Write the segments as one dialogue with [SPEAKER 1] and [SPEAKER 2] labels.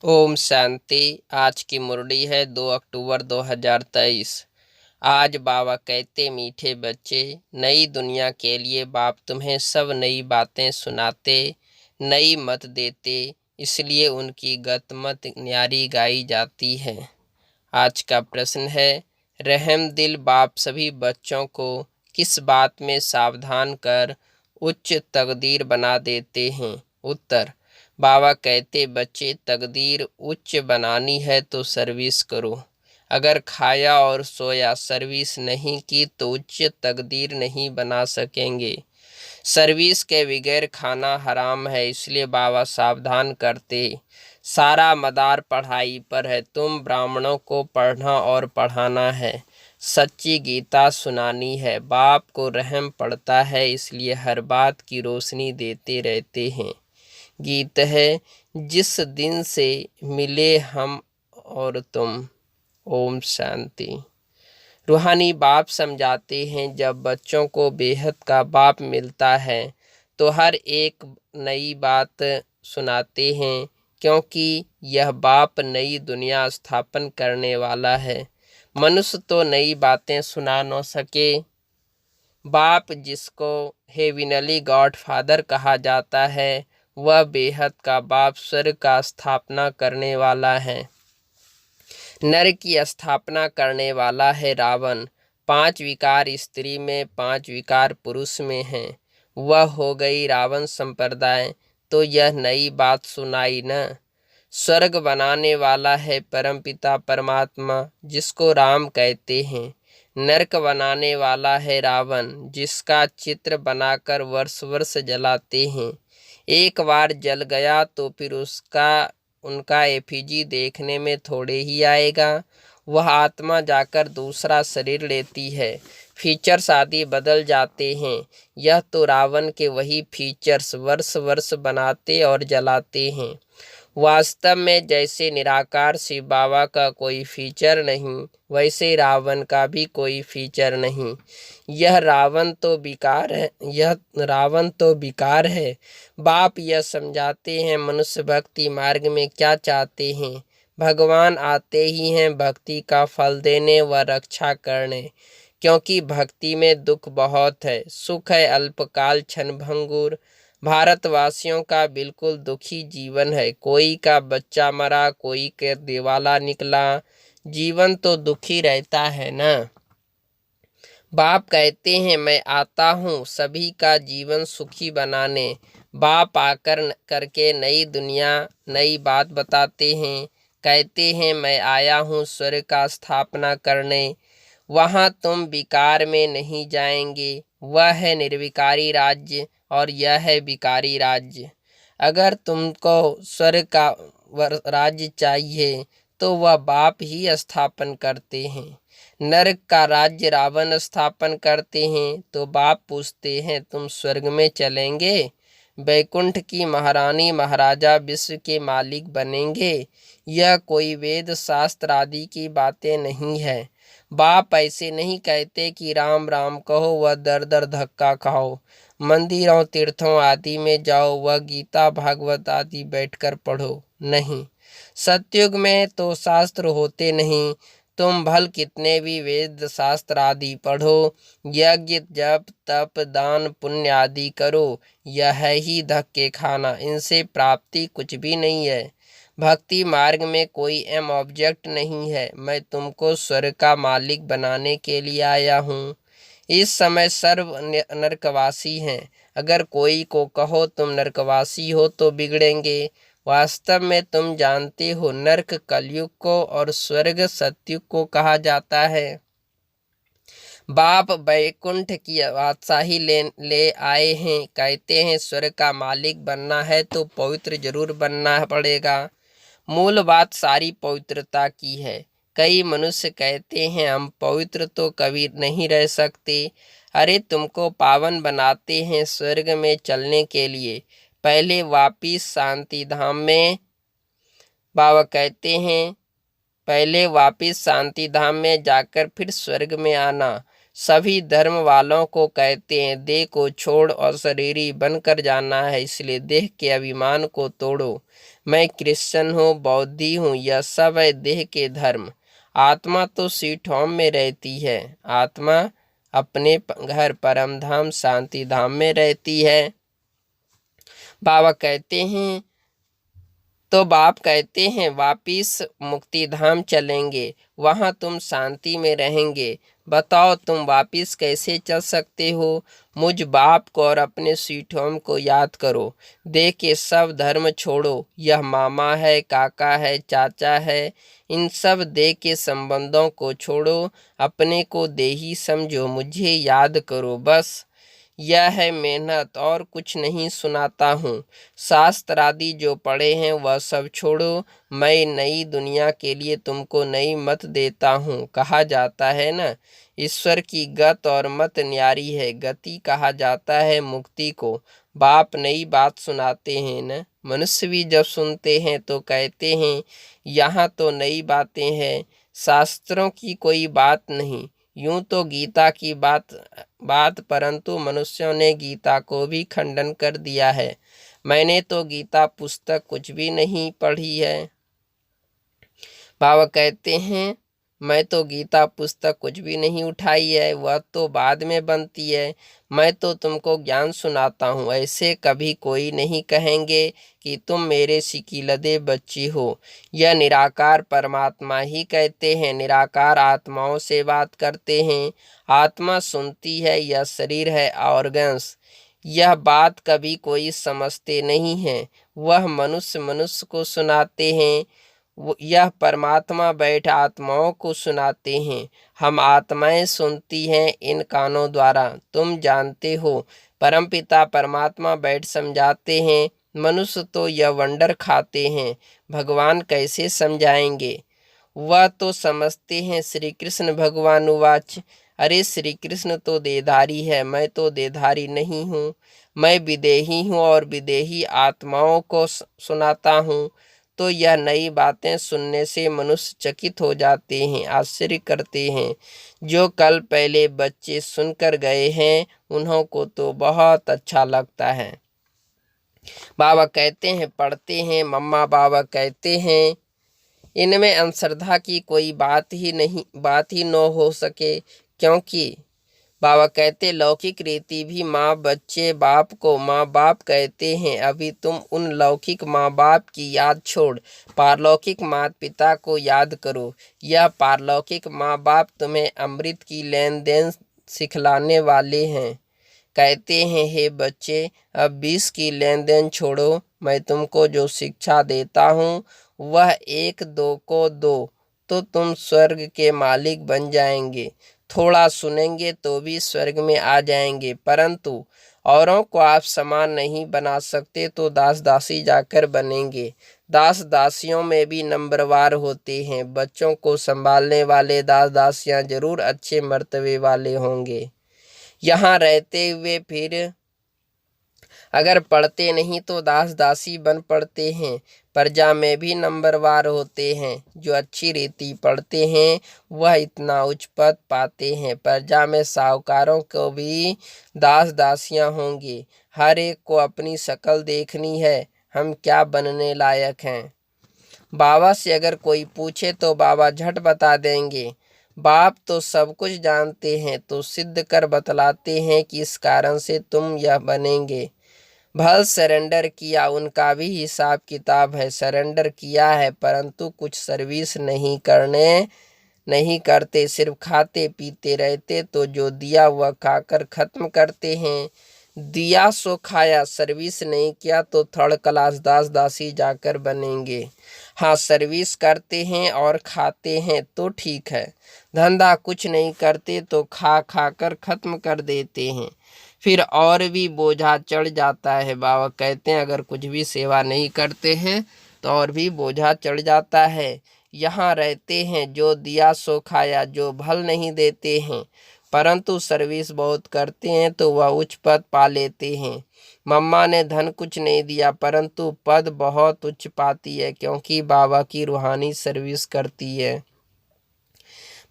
[SPEAKER 1] ओम शांति। आज की मुरली है 2 अक्टूबर 2023। आज बाबा कहते, मीठे बच्चे, नई दुनिया के लिए बाप तुम्हें सब नई बातें सुनाते, नई मत देते, इसलिए उनकी गतमत न्यारी गाई जाती है। आज का प्रश्न है, रहम दिल बाप सभी बच्चों को किस बात में सावधान कर उच्च तकदीर बना देते हैं? उत्तर, बाबा कहते, बच्चे, तकदीर उच्च बनानी है तो सर्विस करो। अगर खाया और सोया, सर्विस नहीं की तो उच्च तकदीर नहीं बना सकेंगे। सर्विस के बगैर खाना हराम है, इसलिए बाबा सावधान करते, सारा मदार पढ़ाई पर है, तुम ब्राह्मणों को पढ़ना और पढ़ाना है, सच्ची गीता सुनानी है। बाप को रहम पड़ता है, इसलिए हर बात की रोशनी देते रहते हैं। गीत है, जिस दिन से मिले हम और तुम। ओम शांति। रूहानी बाप समझाते हैं, जब बच्चों को बेहद का बाप मिलता है तो हर एक नई बात सुनाते हैं, क्योंकि यह बाप नई दुनिया स्थापन करने वाला है। मनुष्य तो नई बातें सुना न सके। बाप, जिसको हेविनली गॉड फादर कहा जाता है, वह बेहद का बाप स्वर्ग का स्थापना करने वाला है। नर की स्थापना करने वाला है रावण। 5 विकार स्त्री में, 5 विकार पुरुष में हैं। वह हो गई रावण संप्रदाय। तो यह नई बात सुनाई न। स्वर्ग बनाने वाला है परमपिता परमात्मा, जिसको राम कहते हैं। नरक बनाने वाला है रावण, जिसका चित्र बनाकर वर्ष वर्ष जलाते हैं। एक बार जल गया तो फिर उनका एफिजी देखने में थोड़े ही आएगा। वह आत्मा जाकर दूसरा शरीर लेती है, फीचर्स आदि बदल जाते हैं। यह तो रावण के वही फीचर्स वर्ष वर्ष बनाते और जलाते हैं। वास्तव में जैसे निराकार शिव बाबा का कोई फीचर नहीं, वैसे रावण का भी कोई फीचर नहीं। यह रावण तो विकार है। बाप यह समझाते हैं, मनुष्य भक्ति मार्ग में क्या चाहते हैं। भगवान आते ही हैं भक्ति का फल देने व रक्षा करने, क्योंकि भक्ति में दुख बहुत है, सुख है अल्पकाल क्षणभंगुर। भारतवासियों का बिल्कुल दुखी जीवन है। कोई का बच्चा मरा, कोई के दिवाला निकला, जीवन तो दुखी रहता है ना। बाप कहते हैं, मैं आता हूँ सभी का जीवन सुखी बनाने। बाप आकर करके नई दुनिया, नई बात बताते हैं। कहते हैं, मैं आया हूँ स्वर्ग का स्थापना करने। वहाँ तुम विकार में नहीं जाएंगे। वह है निर्विकारी राज्य और यह है विकारी राज्य। अगर तुमको स्वर्ग का राज्य चाहिए तो वह बाप ही स्थापन करते हैं। नरक का राज्य रावण स्थापन करते हैं। तो बाप पूछते हैं, तुम स्वर्ग में चलेंगे? बैकुंठ की महारानी महाराजा विश्व के मालिक बनेंगे? यह कोई वेद शास्त्र आदि की बातें नहीं है। बाप ऐसे नहीं कहते कि राम राम कहो व दर दर धक्का खाओ, मंदिरों तीर्थों आदि में जाओ व गीता भागवत आदि बैठकर पढ़ो। नहीं, सतयुग में तो शास्त्र होते नहीं। तुम भल कितने भी वेद शास्त्र आदि पढ़ो, यज्ञ जप तप दान पुण्य आदि करो, यह ही धक्के खाना, इनसे प्राप्ति कुछ भी नहीं है। भक्ति मार्ग में कोई एम ऑब्जेक्ट नहीं है। मैं तुमको स्वर्ग का मालिक बनाने के लिए आया हूँ। इस समय सर्व नरकवासी हैं। अगर कोई को कहो तुम नरकवासी हो तो बिगड़ेंगे। वास्तव में तुम जानते हो, नरक कलयुग को और स्वर्ग सतयुग को कहा जाता है। बाप बैकुंठ की बादशाही ले आए हैं। कहते हैं, स्वर्ग का मालिक बनना है तो पवित्र जरूर बनना पड़ेगा। मूल बात सारी पवित्रता की है। कई मनुष्य कहते हैं, हम पवित्र तो कभी नहीं रह सकते। अरे, तुमको पावन बनाते हैं स्वर्ग में चलने के लिए। पहले वापिस शांति धाम में, बाबा कहते हैं, पहले वापिस शांति धाम में जाकर फिर स्वर्ग में आना। सभी धर्म वालों को कहते हैं, देह को छोड़ और शरीरी बनकर जाना है, इसलिए देह के अभिमान को तोड़ो। मैं क्रिश्चियन हूँ, बौद्धि हूँ, यह सब है देह के धर्म। आत्मा तो स्वीट होम में रहती है। आत्मा अपने घर परम धाम शांति धाम में रहती है। बाबा कहते हैं तो बाप कहते हैं वापिस मुक्ति धाम चलेंगे, वहाँ तुम शांति में रहेंगे। बताओ तुम वापिस कैसे चल सकते हो? मुझ बाप को और अपने स्वीट होम को याद करो। देख के सब धर्म छोड़ो। यह मामा है, काका है, चाचा है, इन सब देह के संबंधों को छोड़ो। अपने को देही समझो, मुझे याद करो। बस यह है मेहनत, और कुछ नहीं सुनाता हूँ। शास्त्र आदि जो पढ़े हैं वह सब छोड़ो। मैं नई दुनिया के लिए तुमको नई मत देता हूँ। कहा जाता है ना, ईश्वर की गत और मत न्यारी है। गति कहा जाता है मुक्ति को। बाप नई बात सुनाते हैं न। मनुष्य भी जब सुनते हैं तो कहते हैं यहाँ तो नई बातें हैं, शास्त्रों की कोई बात नहीं। यूं तो गीता की बात परंतु मनुष्यों ने गीता को भी खंडन कर दिया है। मैंने तो गीता पुस्तक कुछ भी नहीं पढ़ी है। बाबा कहते हैं मैं तो गीता पुस्तक कुछ भी नहीं उठाई है, वह तो बाद में बनती है। मैं तो तुमको ज्ञान सुनाता हूँ। ऐसे कभी कोई नहीं कहेंगे कि तुम मेरे सिकीलदे बच्ची हो। यह निराकार परमात्मा ही कहते हैं। निराकार आत्माओं से बात करते हैं। आत्मा सुनती है, यह शरीर है ऑर्गन्स। यह बात कभी कोई समझते नहीं है। वह मनुष्य को सुनाते हैं। यह परमात्मा बैठ आत्माओं को सुनाते हैं। हम आत्माएं सुनती हैं इन कानों द्वारा। तुम जानते हो परमपिता परमात्मा बैठ समझाते हैं। मनुष्य तो यह वंडर खाते हैं, भगवान कैसे समझाएंगे? वह तो समझते हैं। श्री कृष्ण भगवान उवाच, अरे श्री कृष्ण तो देधारी है, मैं तो देधारी नहीं हूँ। मैं विदेही हूँ और विदेही आत्माओं को सुनाता हूँ। तो यह नई बातें सुनने से मनुष्य चकित हो जाते हैं, आश्चर्य करते हैं। जो कल पहले बच्चे सुनकर गए हैं उन्हों को तो बहुत अच्छा लगता है। बाबा कहते हैं पढ़ते हैं, मम्मा बाबा कहते हैं इनमें अंधश्रद्धा की कोई बात ही न हो सके, क्योंकि बाबा कहते लौकिक रीति भी माँ बच्चे बाप को माँ बाप कहते हैं। अभी तुम उन लौकिक माँ बाप की याद छोड़ पारलौकिक माता पिता को याद करो। यह पारलौकिक माँ बाप तुम्हें अमृत की लेन देन सिखलाने वाले हैं। कहते हैं हे बच्चे, अब 20 की लेन देन छोड़ो। मैं तुमको जो शिक्षा देता हूँ वह 1-2 को दो तो तुम स्वर्ग के मालिक बन जाएंगे। थोड़ा सुनेंगे तो भी स्वर्ग में आ जाएंगे, परंतु औरों को आप समान नहीं बना सकते तो दास दासी जाकर बनेंगे। दास दासियों में भी नंबरवार होते हैं। बच्चों को संभालने वाले दास दासियां जरूर अच्छे मर्तबे वाले होंगे। यहाँ रहते हुए फिर अगर पढ़ते नहीं तो दास दासी बन पड़ते हैं। प्रजा में भी नंबरवार होते हैं। जो अच्छी रीति पढ़ते हैं वह इतना उच्च पद पाते हैं। प्रजा में साहूकारों को भी दास दासियां होंगी। हर एक को अपनी शक्ल देखनी है, हम क्या बनने लायक हैं। बाबा से अगर कोई पूछे तो बाबा झट बता देंगे। बाप तो सब कुछ जानते हैं, तो सिद्ध कर बतलाते हैं कि इस कारण से तुम यह बनेंगे। भल सरेंडर किया, उनका भी हिसाब किताब है। सरेंडर किया है परंतु कुछ सर्विस नहीं करते, सिर्फ खाते पीते रहते। तो जो दिया वह खाकर खत्म करते हैं। दिया सो खाया, सर्विस नहीं किया तो थर्ड क्लास दास दासी जाकर बनेंगे। हाँ, सर्विस करते हैं और खाते हैं तो ठीक है। धंधा कुछ नहीं करते तो खा कर खत्म कर देते हैं, फिर और भी बोझा चढ़ जाता है। बाबा कहते हैं अगर कुछ भी सेवा नहीं करते हैं तो और भी बोझा चढ़ जाता है। यहाँ रहते हैं जो दिया सो खाया, जो भल नहीं देते हैं परंतु सर्विस बहुत करते हैं तो वह उच्च पद पा लेते हैं। मम्मा ने धन कुछ नहीं दिया परंतु पद बहुत उच्च पाती है, क्योंकि बाबा की रूहानी सर्विस करती है।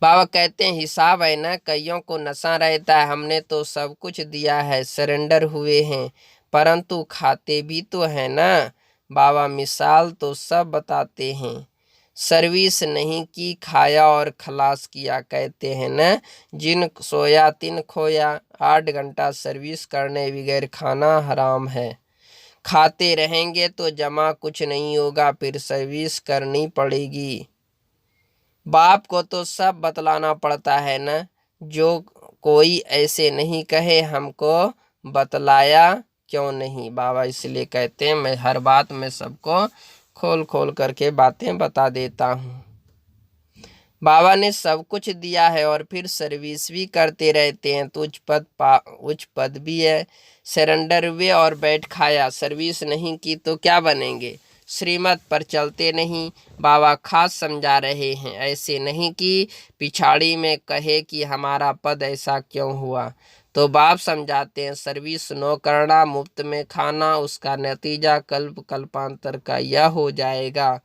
[SPEAKER 1] बाबा कहते हैं हिसाब है ना, कईयों को नशा रहता है। हमने तो सब कुछ दिया है, सरेंडर हुए हैं, परंतु खाते भी तो है ना। बाबा मिसाल तो सब बताते हैं। सर्विस नहीं की खाया और खलास किया, कहते हैं न जिन सोया तिन खोया। 8 घंटा सर्विस करने बगैर खाना हराम है। खाते रहेंगे तो जमा कुछ नहीं होगा, फिर सर्विस करनी पड़ेगी। बाप को तो सब बतलाना पड़ता है न, जो कोई ऐसे नहीं कहे हमको बतलाया क्यों नहीं। बाबा इसलिए कहते हैं मैं हर बात में सबको खोल खोल करके बातें बता देता हूँ। बाबा ने सब कुछ दिया है और फिर सर्विस भी करते रहते हैं, तो उच्च पद भी है। सरेंडर हुए और बैठ खाया, सर्विस नहीं की तो क्या बनेंगे। श्रीमत पर चलते नहीं। बाबा खास समझा रहे हैं, ऐसे नहीं कि पिछाड़ी में कहे कि हमारा पद ऐसा क्यों हुआ। तो बाप समझाते हैं सर्विस नो करना, मुफ्त में खाना, उसका नतीजा कल्प कल्पांतर का यह हो जाएगा।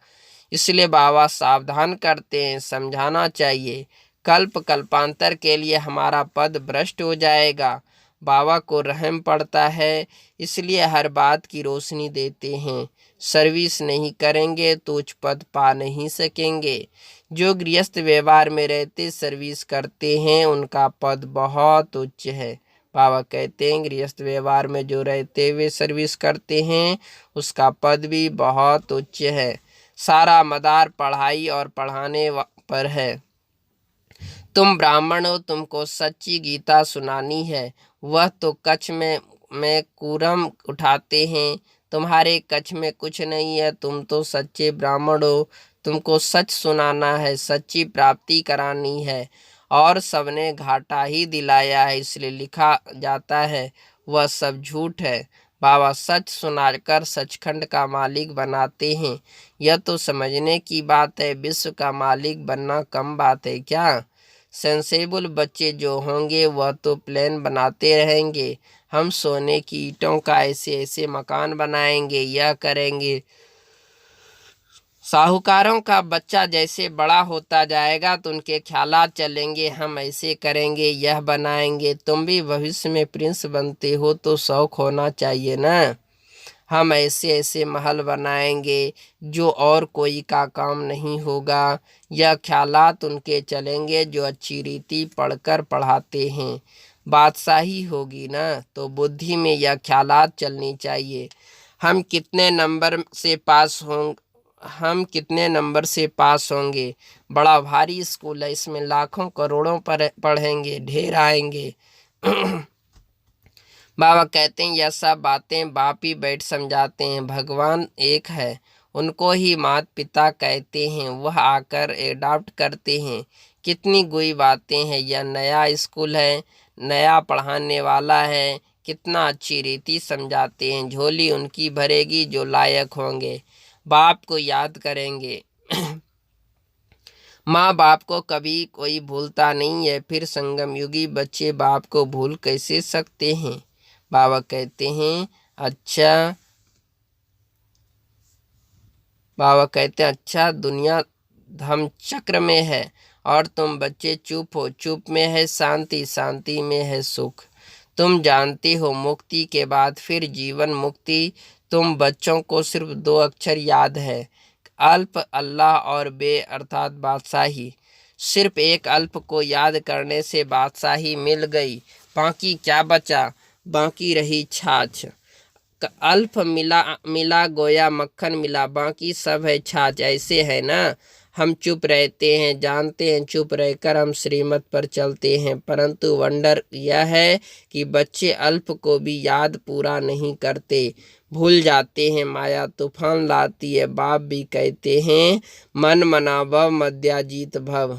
[SPEAKER 1] इसलिए बाबा सावधान करते हैं, समझाना चाहिए कल्प कल्पांतर के लिए हमारा पद भ्रष्ट हो जाएगा। बाबा को रहम पड़ता है, इसलिए हर बात की रोशनी देते हैं। सर्विस नहीं करेंगे तो उच्च पद पा नहीं सकेंगे। जो गृहस्थ व्यवहार में रहते सर्विस करते हैं उनका पद बहुत उच्च है। बाबा कहते हैं गृहस्थ व्यवहार में जो रहते हुए सर्विस करते हैं उसका पद भी बहुत उच्च है। सारा मदार पढ़ाई और पढ़ाने पर है। तुम ब्राह्मण हो, तुमको सच्ची गीता सुनानी है। वह तो कच्छ में कूरम उठाते हैं, तुम्हारे कच्छ में कुछ नहीं है। तुम तो सच्चे ब्राह्मण हो, तुमको सच सुनाना है, सच्ची प्राप्ति करानी है। और सबने घाटा ही दिलाया है, इसलिए लिखा जाता है वह सब झूठ है। बाबा सच सुनाकर सचखंड का मालिक बनाते हैं। यह तो समझने की बात है, विश्व का मालिक बनना कम बात है क्या। सेंसेबल बच्चे जो होंगे वह तो प्लान बनाते रहेंगे, हम सोने की ईंटों का ऐसे ऐसे मकान बनाएंगे, यह करेंगे। साहूकारों का बच्चा जैसे बड़ा होता जाएगा तो उनके ख्यालात चलेंगे, हम ऐसे करेंगे, यह बनाएंगे। तुम भी भविष्य में प्रिंस बनते हो तो शौक होना चाहिए ना। हम ऐसे ऐसे महल बनाएंगे जो और कोई का काम नहीं होगा। यह ख्यालात उनके चलेंगे जो अच्छी रीति पढ़कर पढ़ाते हैं। बादशाही होगी ना तो बुद्धि में यह ख्यालात चलनी चाहिए। हम कितने नंबर से पास होंगे। बड़ा भारी स्कूल है, इसमें लाखों करोड़ों पर पढ़ेंगे, ढेर आएंगे। बाबा कहते हैं यह सब बातें बाप ही बैठ समझाते हैं। भगवान एक है, उनको ही माता पिता कहते हैं, वह आकर एडॉप्ट करते हैं। कितनी गुई बातें हैं। यह नया स्कूल है, नया पढ़ाने वाला है, कितना अच्छी रीति समझाते हैं। झोली उनकी भरेगी जो लायक होंगे, बाप को याद करेंगे। माँ बाप को कभी कोई भूलता नहीं है, फिर संगम युगी बच्चे बाप को भूल कैसे सकते हैं। बाबा कहते हैं अच्छा दुनिया धम चक्र में है और तुम बच्चे चुप हो, चुप में है शांति, शांति में है सुख। तुम जानते हो मुक्ति के बाद फिर जीवन मुक्ति। तुम बच्चों को सिर्फ 2 अक्षर याद है, अल्प अल्लाह और बे अर्थात बादशाही। सिर्फ एक अल्प को याद करने से बादशाही मिल गई, बाकी क्या बचा, बाकी रही छाछ। अल्प मिला गोया मक्खन मिला, बाकी सब है छाछ। ऐसे है ना, हम चुप रहते हैं, जानते हैं चुप रहकर हम श्रीमत पर चलते हैं, परंतु वंडर यह है कि बच्चे अल्प को भी याद पूरा नहीं करते, भूल जाते हैं। माया तूफान लाती है। बाप भी कहते हैं मन मना भव मद्याजीत भव।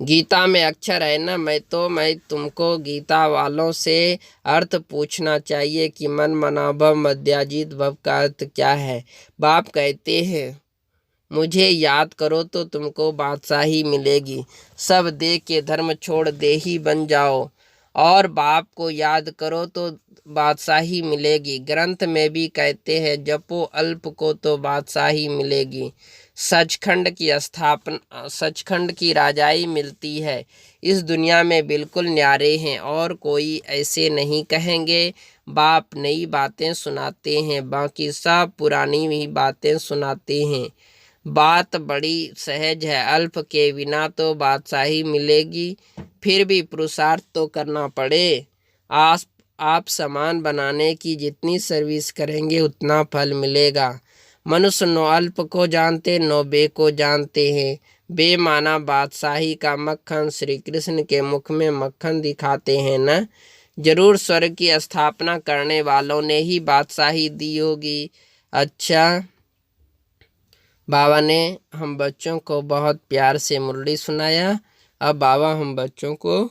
[SPEAKER 1] गीता में अक्षर है ना, मैं तुमको गीता वालों से अर्थ पूछना चाहिए कि मन मना भव मद्याजीत भव का अर्थ क्या है। बाप कहते हैं मुझे याद करो तो तुमको बादशाही मिलेगी, सब दे के धर्म छोड़ दे ही बन जाओ। और बाप को याद करो तो बादशाही मिलेगी। ग्रंथ में भी कहते हैं जपो अल्प को तो बादशाही मिलेगी। सचखंड की राजाई मिलती है। इस दुनिया में बिल्कुल न्यारे हैं और कोई ऐसे नहीं कहेंगे। बाप नई बातें सुनाते हैं, बाकी सब पुरानी ही बातें सुनाते हैं। बात बड़ी सहज है, अल्प के बिना तो बादशाही मिलेगी, फिर भी पुरुषार्थ तो करना पड़े। आप सामान बनाने की जितनी सर्विस करेंगे उतना फल मिलेगा। मनुष्य नो अल्प को जानते, नो बे को जानते हैं। बे माना बादशाही का मक्खन, श्री कृष्ण के मुख में मक्खन दिखाते हैं न। जरूर स्वर्ग की स्थापना करने वालों ने ही बादशाही दी होगी। अच्छा, बाबा ने हम बच्चों को बहुत प्यार से मुरली सुनाया। अब बाबा हम बच्चों को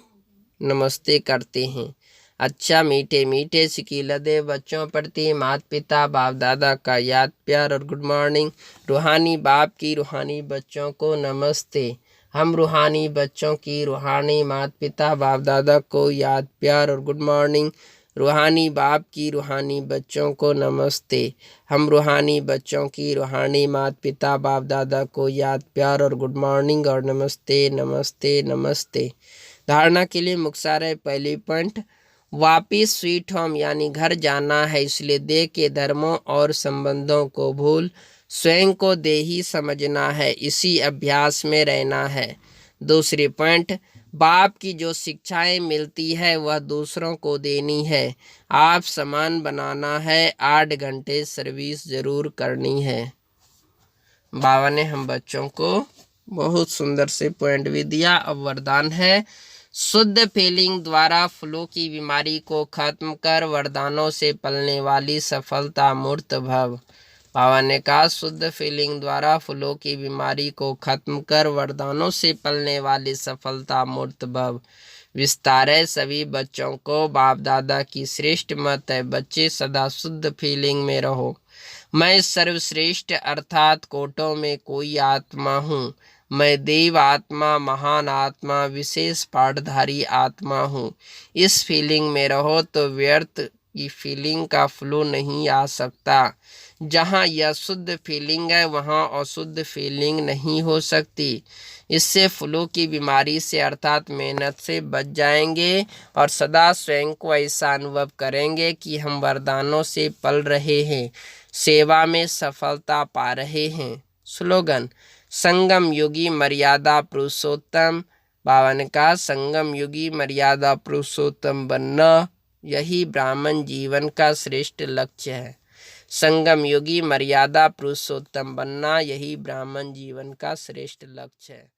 [SPEAKER 1] नमस्ते करते हैं। अच्छा, मीठे मीठे सिकीलदे बच्चों प्रति माता पिता बाप दादा का याद प्यार और गुड मॉर्निंग। रूहानी बाप की रूहानी बच्चों को नमस्ते। हम रूहानी बच्चों की रूहानी माता पिता बाप दादा को याद प्यार और गुड मॉर्निंग। रूहानी बाप की रूहानी बच्चों को नमस्ते। हम रूहानी बच्चों की रूहानी माता पिता बाप दादा को याद प्यार और गुड मॉर्निंग और नमस्ते नमस्ते नमस्ते। धारणा के लिए मुख्य पहली पॉइंट, वापिस स्वीट होम यानी घर जाना है, इसलिए देह के धर्मों और संबंधों को भूल स्वयं को देही समझना है, इसी अभ्यास में रहना है। दूसरी पॉइंट, बाप की जो शिक्षाएं मिलती है वह दूसरों को देनी है। आप सामान बनाना है, 8 घंटे सर्विस जरूर करनी है। बाबा ने हम बच्चों को बहुत सुंदर से पॉइंट भी दिया। अब वरदान है, शुद्ध फीलिंग द्वारा फ्लू की बीमारी को खत्म कर वरदानों से पलने वाली सफलता मूर्त भव। बाबा ने कहा, शुद्ध फीलिंग द्वारा फ्लू की बीमारी को खत्म कर वरदानों से पलने वाली सफलता मूर्त भव। विस्तार है, सभी बच्चों को बाप दादा की श्रेष्ठ मत है, बच्चे सदा शुद्ध फीलिंग में रहो। मैं सर्वश्रेष्ठ अर्थात कोटों में कोई आत्मा हूँ। मैं देव आत्मा, महान आत्मा, विशेष पाठधारी आत्मा हूँ। इस फीलिंग में रहो तो व्यर्थ की फीलिंग का फ्लो नहीं आ सकता। जहाँ यह शुद्ध फीलिंग है वहाँ अशुद्ध फीलिंग नहीं हो सकती। इससे फ्लू की बीमारी से अर्थात मेहनत से बच जाएंगे और सदा स्वयं को ऐसा अनुभव करेंगे कि हम वरदानों से पल रहे हैं, सेवा में सफलता पा रहे हैं। स्लोगन, संगम युगी मर्यादा पुरुषोत्तम। बाबा ने कहा, संगम युगी मर्यादा पुरुषोत्तम बनना यही ब्राह्मण जीवन का श्रेष्ठ लक्ष्य है। संगम युगी मर्यादा पुरुषोत्तम बनना यही ब्राह्मण जीवन का श्रेष्ठ लक्ष्य है।